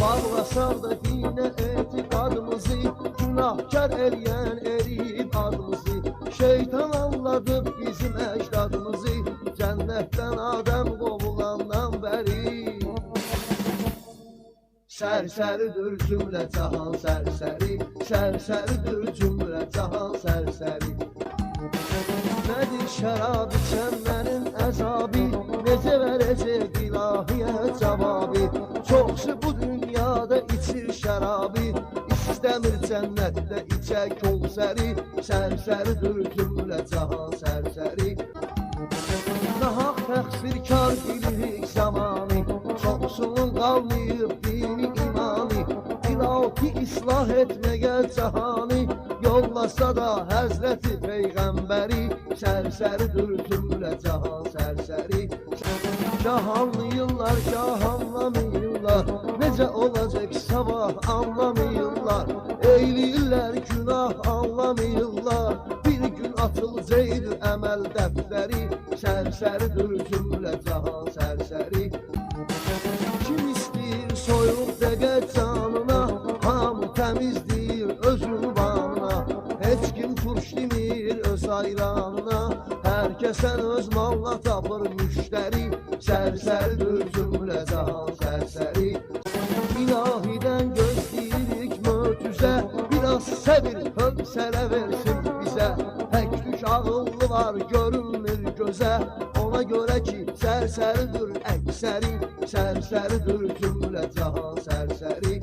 Bağlasam da yine etiqadımızı, günahkar eləyən eriyib adımızı. Şeytan anladı bizim əcdadımızı, cənnətdən Adəm qovulandan bəri. Sərsəridir cümlə cahan sərsəri, sərsəridir cümlə cahan sərsəri. Nədir şərab içənlərin əzabı, necə verəcək ilahiyə cavabı? Çoxsu bu dünyada içir şərabı, İstəmir cənnətdə içək kövsəri, sərsəridir cümlə cahan sərsəri. Nahaq təqsirkar bilirik zamanı, çoxsunun qalmayıb dini imanı. İlahi islah etməyə cahanı, yollasa da Həzrəti Peyğəmbəri, sərsəridir cümlə cahan sərsəri. Cahanlayırlar, cahanlamayırlar, necə olacaq sabah anlamayırlar. Eyləyirlər günah anlamayırlar, bir gün atılacaqdır əməl dəftəri, sərsəridir cümlə cahan sərsəri. Kim istəyir soyuq dəqə canına, hamı təmizdir öz ünvanına. Heç kim turş demir öz ayranına, hər kəsən öz malına tapır müştəri, sərsəridir cümlə cahan sərsəri. İlahidən gözləyirik möcüzə, biraz səbir hövsələ versin bizə. Tək tük ağıllı var görünmür gözə, ona görə ki sərsəridir əksəri, sərsəridir cümlə cahan sərsəri.